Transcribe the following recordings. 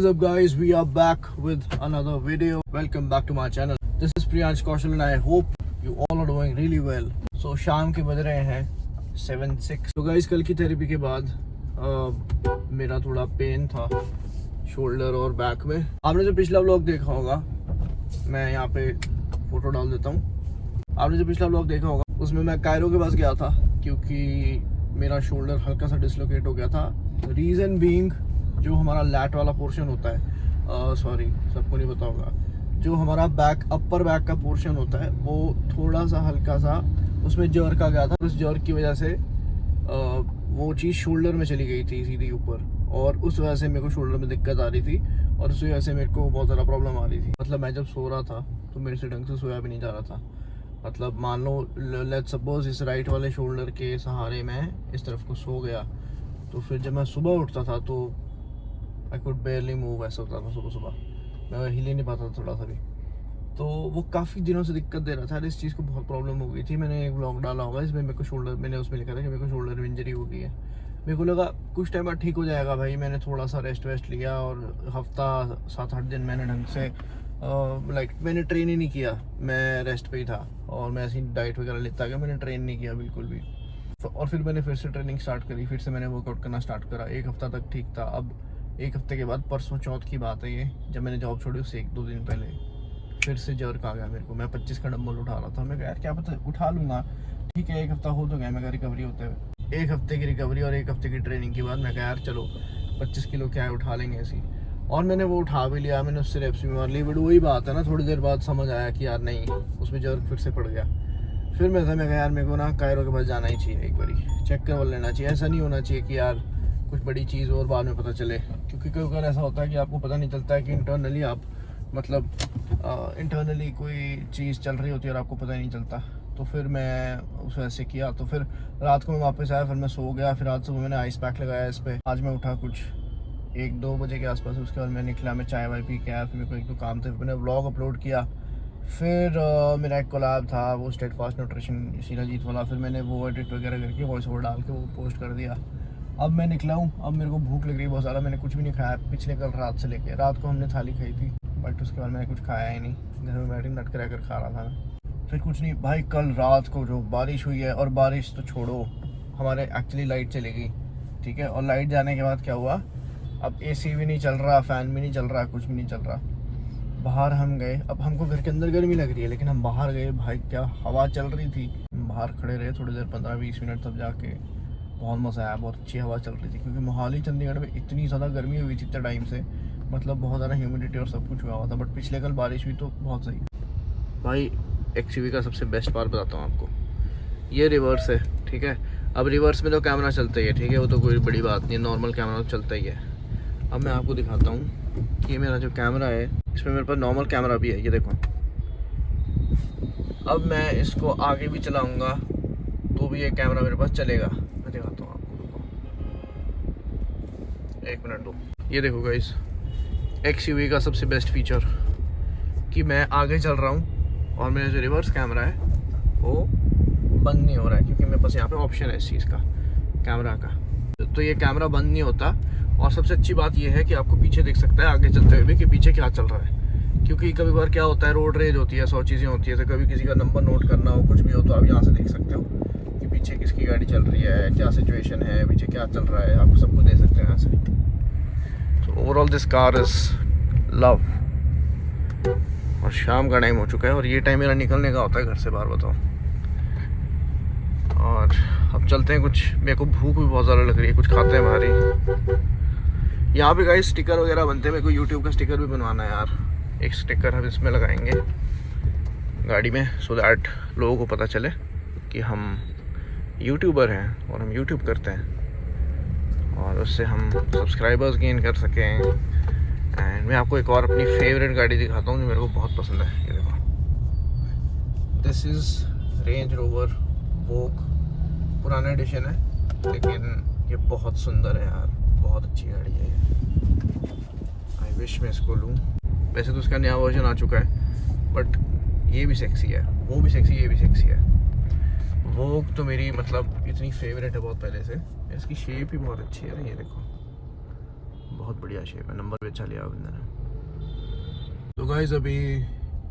What is up guys, we are back with another video. Welcome back to my channel. This is Priyansh Kaushal and I hope you all are doing really well. So शाम के बज रहे हैं 7:06. तो guys कल की therapy के बाद मेरा थोड़ा पेन था शोल्डर और बैक में. आपने जो पिछला व्लॉग देखा होगा, मैं यहाँ पे फोटो डाल देता हूँ. आपने जो पिछला व्लॉग देखा होगा उसमें मैं कायरो के पास गया था क्योंकि मेरा शोल्डर हल्का सा डिसलोकेट हो गया था. रीज़न बीइंग जो हमारा लैट वाला पोर्शन होता है, सॉरी सबको नहीं पता होगा, जो हमारा बैक अपर बैक का पोर्शन होता है वो थोड़ा सा हल्का सा उसमें जर्क आ गया था. उस जर्क की वजह से वो चीज़ शोल्डर में चली गई थी सीधी ऊपर, और उस वजह से मेरे को शोल्डर में दिक्कत आ रही थी और उस वजह से मेरे को बहुत ज़्यादा प्रॉब्लम आ रही थी. मतलब मैं जब सो रहा था तो मेरे से ढंग से सोया भी नहीं जा रहा था. मतलब मान लो लेट्स सपोज इस राइट वाले शोल्डर के सहारे मैं इस तरफ को सो गया, तो फिर जब मैं सुबह उठता था तो आई कुड बेयरली मूव. ऐसा होता था सुबह मैं हिल ही नहीं पाता था थोड़ा सा भी. तो वो काफ़ी दिनों से दिक्कत दे रहा था. इस चीज़ को बहुत प्रॉब्लम हो गई थी. मैंने एक व्लॉग डाला होगा इसमें मेरे को शोल्डर, मैंने उसमें लिखा था कि मेरे को शोल्डर में इंजरी हो गई है. मेरे को लगा कुछ टाइम बाद ठीक हो जाएगा भाई. मैंने थोड़ा सा रेस्ट लिया और हफ्ता 7-8 दिन मैंने ढंग से मैंने ट्रेन ही नहीं किया. मैं रेस्ट पे ही था और मैं ऐसी डाइट वगैरह लेता गया. मैंने ट्रेन नहीं किया बिल्कुल भी. और फिर मैंने फिर से ट्रेनिंग स्टार्ट करी. फिर से मैंने वर्कआउट करना स्टार्ट करा. एक हफ्ता तक ठीक था. अब एक हफ्ते के बाद परसों चौथ की बात है ये, जब मैंने जॉब छोड़ी उससे 1-2 दिन पहले फिर से जर्क आ गया मेरे को. मैं 25 का डंबल उठा रहा था. मैं कहा यार क्या पता उठा लूँगा, ठीक है एक हफ्ता हो तो गया मेरा रिकवरी होते हुए. एक हफ्ते की रिकवरी और एक हफ्ते की ट्रेनिंग के बाद मैं कहा यार चलो 25 किलो क्या है उठा लेंगे ऐसी. और मैंने वो उठा भी लिया. मैंने उससे रेप्स भी मार ली. बट वही बात है ना, थोड़ी देर बाद समझ आया कि यार नहीं, उसमें जर्क फिर से पड़ गया. फिर मैं कहा यार मेरे को ना कायरो के पास जाना ही चाहिए, एक बारी चेक करवा लेना चाहिए. ऐसा नहीं होना चाहिए कि यार कुछ बड़ी चीज़ और बाद में पता चले, क्योंकि कई बार ऐसा होता है कि आपको पता नहीं चलता है कि इंटरनली आप मतलब इंटरनली कोई चीज़ चल रही होती है और आपको पता ही नहीं चलता. तो फिर मैं उस वजह से किया. तो फिर रात को मैं वापस आया, फिर मैं सो गया. फिर आज सुबह मैंने आइस पैक लगाया इस पर. आज मैं उठा कुछ 1-2 बजे के आसपास. उसके बाद मैं निकला, मैं चाय वाय पी के आया. फिर मेरे को 1-2 काम थे, मैंने व्लॉग अपलोड किया. फिर मेरा एक कोलैब था वो स्टेटफास्ट न्यूट्रिशन शिलाजीत वाला. फिर मैंने वो एडिट वगैरह करके वॉइस ओवर डाल के वो पोस्ट कर दिया. अब मैं निकला हूँ. अब मेरे को भूख लग रही है बहुत ज़्यादा. मैंने कुछ भी नहीं खाया पिछले कल रात से लेके. रात को हमने थाली खाई थी बट उसके बाद मैंने कुछ खाया ही नहीं. घर में बैठ नट कर खा रहा था मैं. फिर कुछ नहीं भाई. कल रात को जो बारिश हुई है, और बारिश तो छोड़ो, हमारे एक्चुअली लाइट चली गई, ठीक है. और लाइट जाने के बाद क्या हुआ, अब एसी भी नहीं चल रहा, फ़ैन भी नहीं चल रहा, कुछ भी नहीं चल रहा. बाहर हम गए. अब हमको घर के अंदर गर्मी लग रही है लेकिन हम बाहर गए भाई, क्या हवा चल रही थी. बाहर खड़े रहे थोड़ी देर 15-20 मिनट, तब जाके बहुत मज़ा आया. बहुत अच्छी हवा चल रही थी क्योंकि मोहाली चंडीगढ़ में इतनी ज़्यादा गर्मी हुई थी इतने टाइम से. मतलब बहुत ज़्यादा ह्यूमिडिटी और सब कुछ हुआ था. बट पिछले कल बारिश हुई तो बहुत सही. भाई XUV का सबसे बेस्ट पार्ट बताता हूँ आपको. ये रिवर्स है, ठीक है. अब रिवर्स में तो कैमरा चलता ही है, ठीक है, वो तो कोई बड़ी बात नहीं है, नॉर्मल कैमरा तो चलता ही है. अब मैं आपको दिखाता हूँ कि ये मेरा जो कैमरा है इसमें मेरे पास नॉर्मल कैमरा भी है, ये देखो. अब मैं इसको आगे भी चलाऊँगा तो भी ये कैमरा मेरे पास चलेगा. मैं दिखाता हूँ आपको, रुको 1 मिनट दो. ये देखो गाइस, XUV का सबसे बेस्ट फीचर कि मैं आगे चल रहा हूँ और मेरा जो रिवर्स कैमरा है वो बंद नहीं हो रहा है, क्योंकि मेरे पास यहाँ पे ऑप्शन है इस चीज़ का, कैमरा का. तो ये कैमरा बंद नहीं होता. और सबसे अच्छी बात ये है कि आपको पीछे दिख सकता है आगे चलते हुए भी कि पीछे क्या चल रहा है. क्योंकि कभी बार क्या होता है, रोड रेज होती है, 100 चीज़ें होती है. तो कभी किसी का नंबर नोट करना हो, कुछ भी हो, तो आप यहाँ से देख सकते हो कि पीछे किसकी गाड़ी चल रही है, क्या सिचुएशन है, पीछे क्या चल रहा है. आप सब कुछ देख सकते हैं यहाँ से. तो overall this car is love. और शाम का टाइम हो चुका है और ये टाइम मेरा निकलने का होता है घर से बाहर, बताओ. और अब चलते हैं. कुछ मेरे को भूख भी बहुत ज़्यादा लग रही है, कुछ खाते हैं बाहर ही. यहाँ पे गाइस स्टिकर वगैरह बनते हैं. मेरे को यूट्यूब का स्टिकर भी बनवाना है यार. एक स्टिकर हम इसमें लगाएंगे गाड़ी में, सो दैट लोगों को पता चले कि हम यूट्यूबर हैं और हम यूट्यूब करते हैं, और उससे हम सब्सक्राइबर्स गेन कर सकें. एंड मैं आपको एक और अपनी फेवरेट गाड़ी दिखाता हूँ जो मेरे को बहुत पसंद है. ये देखो, दिस इज़ रेंज रोवर वोक. पुराना एडिशन है लेकिन ये बहुत सुंदर है यार. बहुत अच्छी गाड़ी है. आई विश मैं इसको लूँ. वैसे तो उसका नया वर्जन आ चुका है बट ये भी सेक्सी है, वो भी सेक्सी, ये भी सेक्सी है. वोक तो मेरी मतलब इतनी फेवरेट है बहुत पहले से. इसकी शेप ही बहुत अच्छी है. ये देखो बहुत बढ़िया शेप है, नंबर भी अच्छा लिया बंदे ने। तो गाइस अभी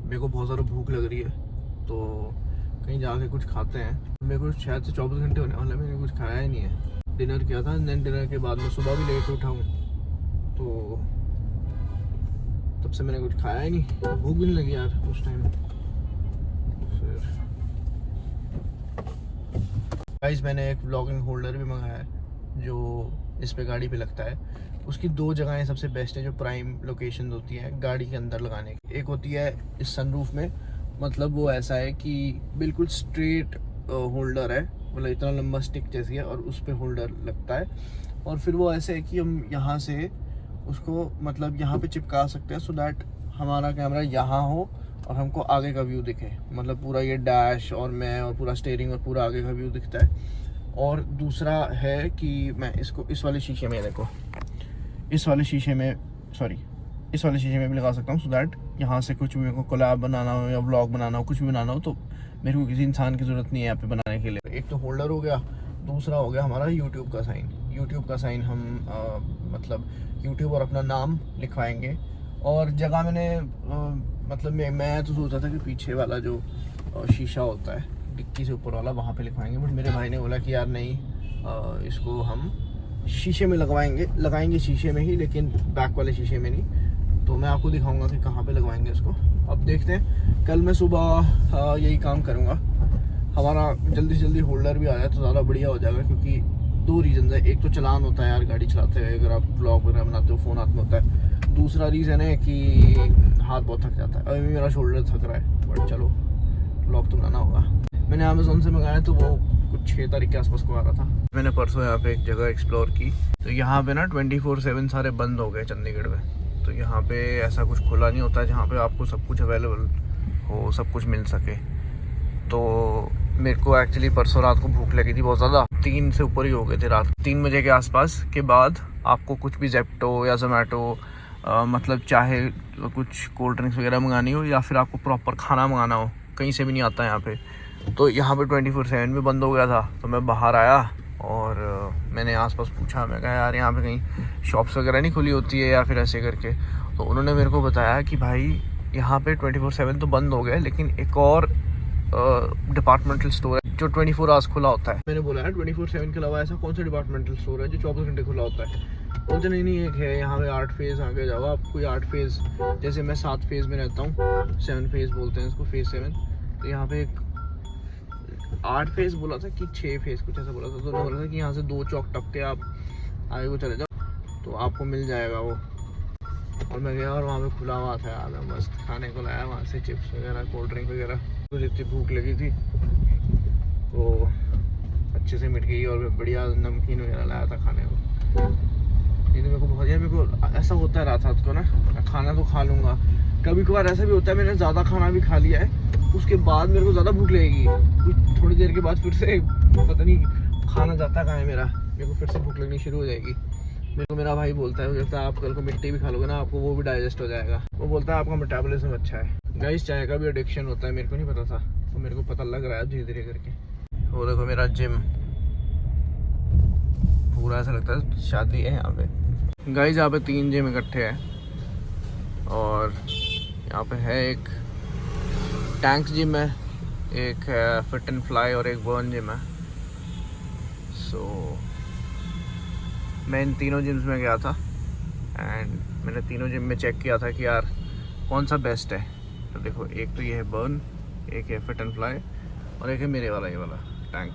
मेरे को बहुत ज़्यादा भूख लग रही है, तो कहीं जाके कुछ खाते हैं। मेरे को शायद से 24 घंटे होने वाले, मैंने कुछ खाया ही नहीं है। डिनर किया था, देन डिनर के बाद मैं सुबह भी लेट उठा हूँ, तो तब से मैंने कुछ खाया ही नहीं। भूख भी नहीं लगी यार उस टाइम। फिर गाइस मैंने एक व्लॉगिंग होल्डर भी मंगाया है जो इस पे गाड़ी पे लगता है। उसकी दो जगहें सबसे बेस्ट है जो प्राइम लोकेशन होती है गाड़ी के अंदर लगाने की। एक होती है इस सनरूफ में, मतलब वो ऐसा है कि बिल्कुल स्ट्रेट होल्डर है, मतलब इतना लंबा स्टिक जैसी है और उस पे होल्डर लगता है। और फिर वो ऐसे है कि हम यहाँ से उसको मतलब यहाँ पे चिपका सकते हैं, सो दैट हमारा कैमरा यहाँ हो और हमको आगे का व्यू दिखे, मतलब पूरा ये डैश और मैं और पूरा स्टीयरिंग और पूरा आगे का व्यू दिखता है। और दूसरा है कि मैं इसको इस वाले शीशे में, देखो इस वाले शीशे में भी लगा सकता हूँ, सो दैट यहाँ से कुछ भी मेरे को कोलैब बनाना हो या व्लॉग बनाना हो, कुछ भी बनाना हो, तो मेरे को किसी इंसान की ज़रूरत नहीं है यहाँ पे बनाने के लिए। एक तो होल्डर हो गया, दूसरा हो गया हमारा यूट्यूब का साइन। हम मतलब यूट्यूब और अपना नाम लिखवाएंगे। और जगह मैंने मतलब मैं तो सोचा था कि पीछे वाला जो शीशा होता है डिक्की से ऊपर वाला, वहाँ पे लिखवाएंगे, बट मेरे भाई ने बोला कि यार नहीं, इसको हम शीशे में लगाएंगे शीशे में ही, लेकिन बैक वाले शीशे में नहीं। तो मैं आपको दिखाऊंगा कि कहाँ पे लगवाएंगे इसको। अब देखते हैं, कल मैं सुबह यही काम करूँगा। हमारा जल्दी से जल्दी होल्डर भी आ जाए तो ज़्यादा बढ़िया हो जाएगा, क्योंकि दो रीज़न है। एक तो चलान होता है यार गाड़ी चलाते हुए, अगर आप ब्लॉग वगैरह बनाते हो फ़ोन हाथ में होता है। दूसरा रीज़न है कि हाथ बहुत थक जाता है। अभी भी मेरा शोल्डर थक रहा है, बट चलो ब्लॉग तो बनाना होगा। मैंने अमेज़ोन से मंगाया, तो वो कुछ 6 तारीख के आसपास को आ रहा था। मैंने परसों यहाँ पे एक जगह एक्सप्लोर की, तो यहाँ पे ना 24/7 सारे बंद हो गए चंडीगढ़ में। तो यहाँ पे ऐसा कुछ खुला नहीं होता जहाँ पे आपको सब कुछ अवेलेबल हो, सब कुछ मिल सके। तो मेरे को एक्चुअली परसों रात को भूख लगी थी बहुत ज़्यादा, 3 से ऊपर ही हो गए थे रात 3 बजे के आसपास के बाद। आपको कुछ भी जेप्टो या जोमेटो, मतलब चाहे कुछ कोल्ड ड्रिंक्स वगैरह मंगानी हो या फिर आपको प्रॉपर खाना मंगाना हो, कहीं से भी नहीं आता यहाँ पे। तो यहाँ पे 24/7 भी बंद हो गया था। तो मैं बाहर आया और मैंने आसपास पूछा, मैं कहा यार यहाँ पे कहीं शॉप्स वगैरह नहीं खुली होती है या फिर ऐसे करके। तो उन्होंने मेरे को बताया कि भाई यहाँ पे 24/7 तो बंद हो गया, लेकिन एक और डिपार्टमेंटल स्टोर है जो 24 आवर्स खुला होता है। मैंने बोला यार 24/7 के अलावा ऐसा कौन सा डिपार्टमेंटल स्टोर है जो 24 घंटे खुला होता है? बोलते नहीं एक है यहाँ पे 8 फेज़ आगे जाओ आप, कोई 8 फेज़, जैसे मैं 7 फेज़ में रहता हूँ, 7 फेज़ बोलते हैं इसको, फेज़ 7। तो यहाँ पे एक 8 फेज़ बोला था कि 6 फेज़ कुछ ऐसा बोला था। तो उन्होंने बोला था कि यहाँ से 2 चौक टप के आप आगे को चले जाओ तो आपको मिल जाएगा वो। और मैं गया और वहाँ पे खुला हुआ था यार, मैं मस्त खाने को लाया वहाँ से, चिप्स वगैरह, कोल्ड ड्रिंक वगैरह। मुझे इतनी भूख लगी थी तो अच्छे से मिट गई, और बढ़िया नमकीन वगैरह लाया था खाने को। नहीं तो मेरे को बहुत, यार मेरे को ऐसा होता है रात को ना, खाना तो खा लूँगा, कभी कभार ऐसा भी होता है मैंने ज़्यादा खाना भी खा लिया है, उसके बाद मेरे को ज़्यादा भूख लगेगी, कुछ थोड़ी देर के बाद फिर से पता नहीं खाना जाता कहाँ है मेरे को फिर से भूख लगनी शुरू हो जाएगी। मेरे को मेरा भाई बोलता है, जैसे आप कल को मिट्टी भी खा लोगे ना, आपको वो भी डाइजेस्ट हो जाएगा। वो बोलता है आपका मेटाबॉलिज्म अच्छा है। गाइस चाय का भी एडिक्शन होता है, मेरे को नहीं पता था, तो मेरे को पता लग रहा है धीरे धीरे करके। वो देखो मेरा जिम पूरा ऐसा लगता है शादी है यहाँ पे। गाइस यहाँ पे 3 जिम इकट्ठे हैं, और यहाँ पे है एक टैंक्स जिम है, एक है फिट एंड फ्लाई और एक बर्न जिम है। सो मैं इन तीनों जिम्स में गया था एंड मैंने तीनों जिम में चेक किया था कि यार कौन सा बेस्ट है। तो देखो एक तो ये है बर्न, एक है फिट एंड फ्लाई और एक है मेरे वाला ये वाला टैंक।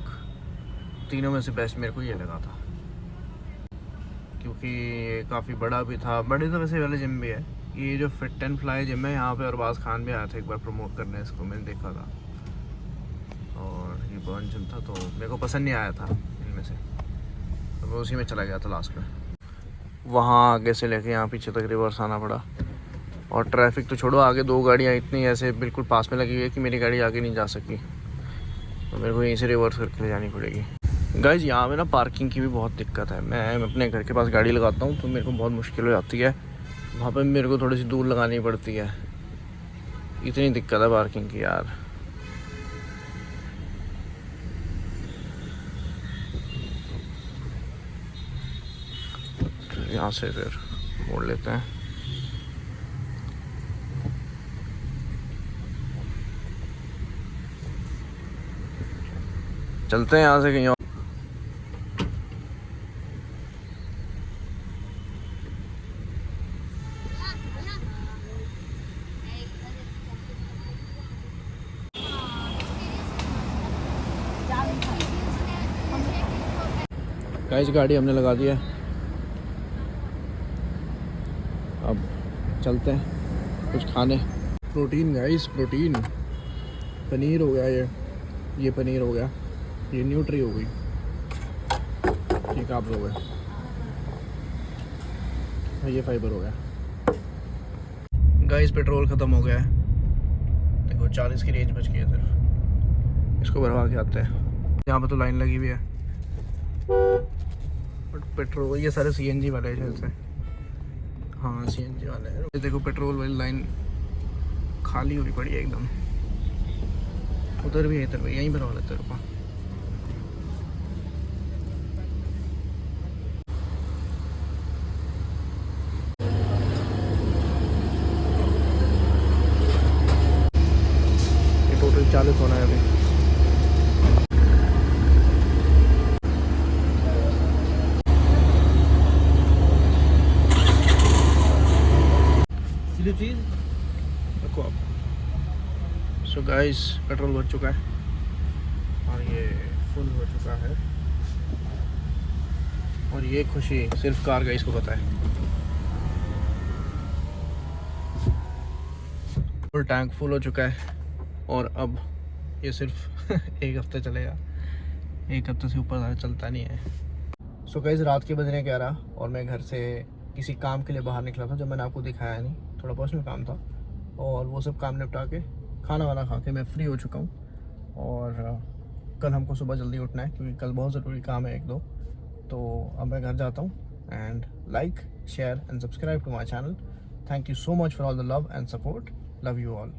तीनों में से बेस्ट मेरे को ये लगा था, क्योंकि ये काफ़ी बड़ा भी था। बड़े तो वैसे वाले जिम भी है। ये जो फिट एंड फ्लाई जिम है, यहाँ पे अरबाज खान भी आया था एक बार प्रमोट करने इसको, मैंने देखा था। और ये बर्न जिम था तो मेरे को पसंद नहीं आया था इनमें से, तो मैं उसी में चला गया था लास्ट में। वहाँ आगे से लेके यहाँ पीछे तक रिवर्स आना पड़ा, और ट्रैफिक तो छोड़ो, आगे 2 गाड़ियाँ इतनी ऐसे बिल्कुल पास में लगी हुई है कि मेरी गाड़ी आगे नहीं जा सकी, तो मेरे को यहीं से रिवर्स करके ले जानी पड़ेगी। गाइज यहाँ पे ना पार्किंग की भी बहुत दिक्कत है। मैं अपने घर के पास गाड़ी लगाता हूँ तो मेरे को बहुत मुश्किल हो जाती है, वहाँ पे मेरे को थोड़ी सी दूर लगानी पड़ती है। इतनी दिक्कत है पार्किंग की यार। यहाँ से फिर मोड़ लेते हैं। चलते हैं यहाँ से कहीं और। गाइस गाड़ी हमने लगा दी है, अब चलते हैं कुछ खाने। Protein guys, protein. पनीर हो गया, ये पनीर हो गया, ये न्यूट्री हो गई, ये कार्ब्स हो गए, ये फाइबर हो गया। गाइस पेट्रोल ख़त्म हो गया है, देखो 40 की रेंज बच गई है सिर्फ। इसको भरवा के आते हैं। यहाँ पे तो लाइन लगी हुई है, बट पेट्रोल ये सारे सीएनजी वाले हैं शायद से। हाँ सीएनजी वाले हैं। ये देखो पेट्रोल वाली लाइन खाली हुई पड़ी है एकदम। उधर भी है, इधर भी, यहीं भरवा लेते रुपा। ये टोटल 40 होना है अभी। चीज़ रखो आप। सो गाइस पेट्रोल भर चुका है और ये फुल हो चुका है, और ये खुशी सिर्फ कार गाइस को पता है। फुल टैंक फुल हो चुका है, और अब ये सिर्फ एक हफ्ते चलेगा। एक हफ्ते से ऊपर ज़्यादा चलता नहीं है। सो गाइस रात के बजने 11 और मैं घर से किसी काम के लिए बाहर निकला था, जब मैंने आपको दिखाया नहीं, थोड़ा पर्सनल काम था, और वो सब काम निपटा के खाना वाना खा के मैं फ्री हो चुका हूँ। और कल हमको सुबह जल्दी उठना है क्योंकि कल बहुत ज़रूरी काम है एक दो। तो अब मैं घर जाता हूँ। And like, share and subscribe to my channel. Thank you so much for all the love and support. Love you all.